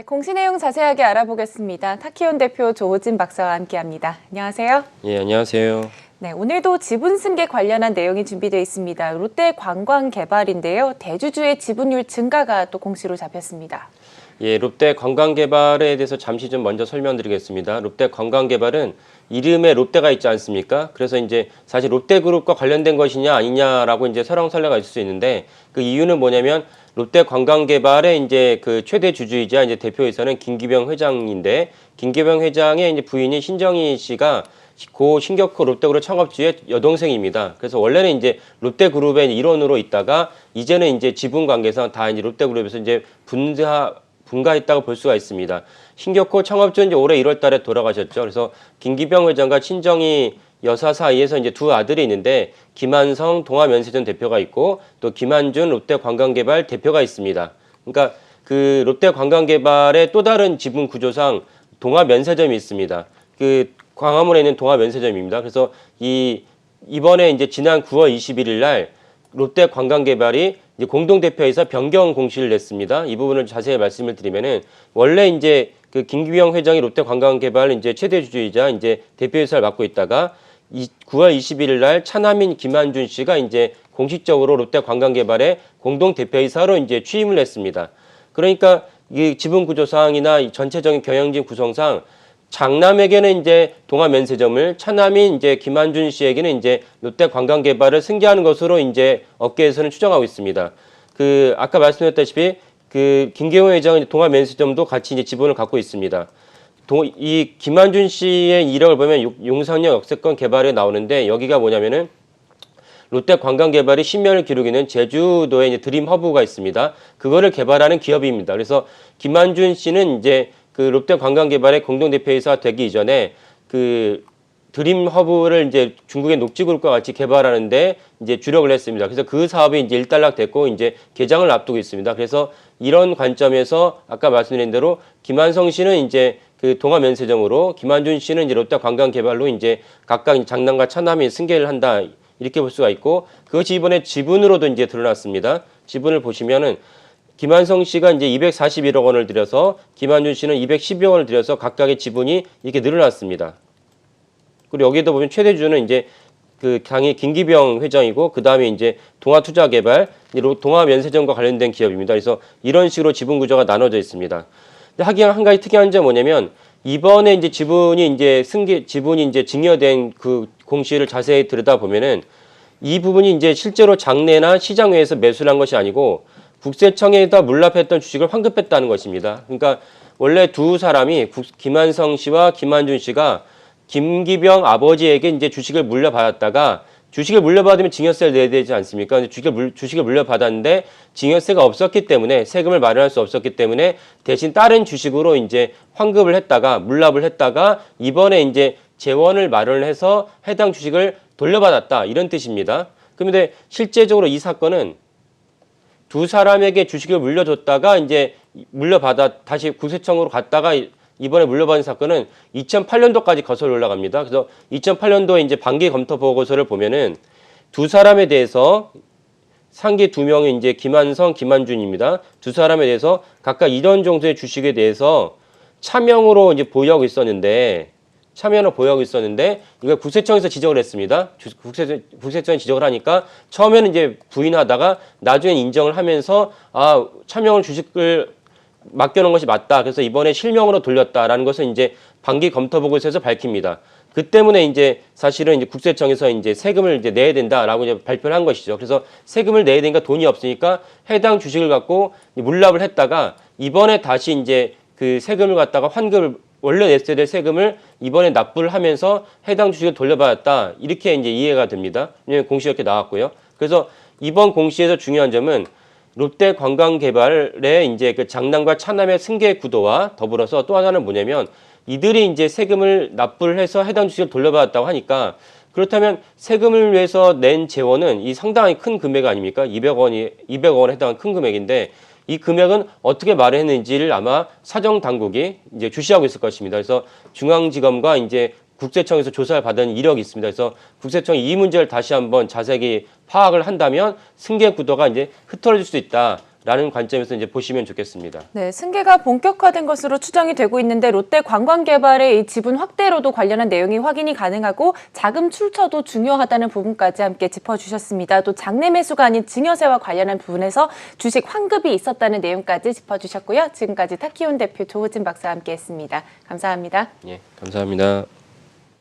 네, 공시 내용 자세하게 알아보겠습니다. 타키온 대표 조호진 박사와 함께합니다. 안녕하세요. 예, 안녕하세요. 네, 오늘도 지분 승계 관련한 내용이 준비되어 있습니다. 롯데관광개발인데요. 대주주의 지분율 증가가 또 공시로 잡혔습니다. 예, 롯데관광개발에 대해서 잠시 좀 먼저 설명드리겠습니다. 롯데관광개발은 이름에 롯데가 있지 않습니까? 그래서 이제 사실 롯데그룹과 관련된 것이냐 아니냐라고 이제 설왕설래가 있을 수 있는데 그 이유는 뭐냐면 롯데관광개발의 이제 그 최대 주주이자 이제 대표이사는 김기병 회장인데 김기병 회장의 이제 부인이 신정희 씨가 고 신격호 롯데그룹 창업주의 여동생입니다. 그래서 원래는 이제 롯데그룹의 일원으로 있다가 이제는 이제 지분 관계상 다 이제 롯데그룹에서 이제 분가했다고 볼 수가 있습니다. 신격호 창업주는 이제 올해 1월 달에 돌아가셨죠. 그래서 김기병 회장과 친정희 여사 사이에서 이제 두 아들이 있는데 김한성 동아면세점 대표가 있고 또 김한준 롯데관광개발 대표가 있습니다. 그러니까 그 롯데관광개발의 또 다른 지분 구조상 동아면세점이 있습니다. 그 광화문에 있는 동아면세점입니다. 그래서 이번에 이제 지난 9월 21일 날 롯데관광개발이 이제 공동대표에서 변경 공시를 냈습니다. 이 부분을 자세히 말씀을 드리면은 원래 이제 그 김기병 회장이 롯데관광개발 이제 최대 주주이자 이제 대표이사를 맡고 있다가 9월 21일 날 차남인 김한준 씨가 이제 공식적으로 롯데관광개발의 공동대표이사로 이제 취임을 했습니다. 그러니까 이 지분 구조상이나 이 전체적인 경영진 구성상 장남에게는 이제 동아면세점을 차남인 이제 김한준 씨에게는 이제 롯데관광개발을 승계하는 것으로 이제 업계에서는 추정하고 있습니다. 그 아까 말씀드렸다시피 그 김경호 회장은 동아면세점도 같이 이제 지분을 갖고 있습니다. 이 김한준 씨의 이력을 보면 용산역 역세권 개발에 나오는데 여기가 뭐냐면은 롯데관광개발이 신면을 기록하는 제주도에 이제 드림허브가 있습니다. 그거를 개발하는 기업입니다. 그래서 김한준 씨는 이제 그 롯데관광개발의 공동대표이사 되기 이전에 그 드림허브를 이제 중국의 녹지그룹과 같이 개발하는데 이제 주력을 했습니다. 그래서 그 사업이 이제 일단락됐고 이제 개장을 앞두고 있습니다. 그래서 이런 관점에서 아까 말씀드린 대로 김한성 씨는 이제 그 동아면세점으로 김한준 씨는 이제 롯데관광개발로 이제 각각 장남과 차남이 승계를 한다 이렇게 볼 수가 있고 그것이 이번에 지분으로도 이제 드러났습니다. 지분을 보시면은 김한성 씨가 이제 241억 원을 들여서 김한준 씨는 210여 원을 들여서 각각의 지분이 이렇게 늘어났습니다. 그리고 여기에도 보면 최대 주주는 이제 그 당이 김기병 회장이고 그 다음에 이제 동아투자개발, 동아면세점과 관련된 기업입니다. 그래서 이런 식으로 지분 구조가 나눠져 있습니다. 근데 하긴 한 가지 특이한 점은 뭐냐면 이번에 이제 지분이 이제 증여된 그 공시를 자세히 들여다보면은 이 부분이 이제 실제로 장내나 시장외에서 매수를 한 것이 아니고 국세청에다 물납했던 주식을 환급했다는 것입니다. 그러니까 원래 두 사람이 김한성 씨와 김한준 씨가 김기병 아버지에게 이제 주식을 물려받았다가 주식을 물려받으면 증여세를 내야 되지 않습니까? 주식을 물려받았는데 증여세가 없었기 때문에 세금을 마련할 수 없었기 때문에 대신 다른 주식으로 이제 환급을 했다가 물납을 했다가 이번에 이제 재원을 마련해서 해당 주식을 돌려받았다 이런 뜻입니다. 그런데 실제적으로 이 사건은 두 사람에게 주식을 물려줬다가 이제 다시 국세청으로 갔다가 이번에 물려받은 사건은 2008년도까지 거슬러 올라갑니다. 그래서 2008년도에 이제 반기 검토 보고서를 보면은 두 사람에 대해서 상기 두 명이 이제 김한성, 김한준입니다. 두 사람에 대해서 각각 이런 정도의 주식에 대해서 차명으로 이제 보유하고 있었는데 이걸 국세청에서 지적을 했습니다. 국세청이 지적을 하니까 처음에는 이제 부인하다가 나중엔 인정을 하면서 차명을 주식을 맡겨놓은 것이 맞다. 그래서 이번에 실명으로 돌렸다라는 것을 이제 반기 검토 보고서에서 밝힙니다. 그 때문에 이제 사실은 이제 국세청에서 이제 세금을 이제 내야 된다라고 이제 발표를 한 것이죠. 그래서 세금을 내야 되니까 돈이 없으니까 해당 주식을 갖고 물납을 했다가 이번에 다시 이제 그 세금을 갖다가 원래 냈어야 될 세금을 이번에 납부를 하면서 해당 주식을 돌려받았다. 이렇게 이제 이해가 됩니다. 왜냐면 공시가 이렇게 나왔고요. 그래서 이번 공시에서 중요한 점은 롯데관광개발의 이제 그 장남과 차남의 승계 구도와 더불어서 또 하나는 뭐냐면 이들이 이제 세금을 납부를 해서 해당 주식을 돌려받았다고 하니까 그렇다면 세금을 위해서 낸 재원은 이 상당히 큰 금액 아닙니까? 200억 원에 해당하는 큰 금액인데 이 금액은 어떻게 마련했는지를 아마 사정 당국이 이제 주시하고 있을 것입니다. 그래서 중앙지검과 이제 국세청에서 조사를 받은 이력이 있습니다. 그래서 국세청이 이 문제를 다시 한번 자세히 파악을 한다면 승계 구도가 이제 흐트러질 수 있다. 라는 관점에서 이제 보시면 좋겠습니다. 네, 승계가 본격화된 것으로 추정이 되고 있는데 롯데 관광개발의 이 지분 확대로도 관련한 내용이 확인이 가능하고 자금 출처도 중요하다는 부분까지 함께 짚어주셨습니다. 또 장내 매수가 아닌 증여세와 관련한 부분에서 주식 환급이 있었다는 내용까지 짚어주셨고요. 지금까지 타키온 대표 조우진 박사와 함께했습니다. 감사합니다. 예, 감사합니다.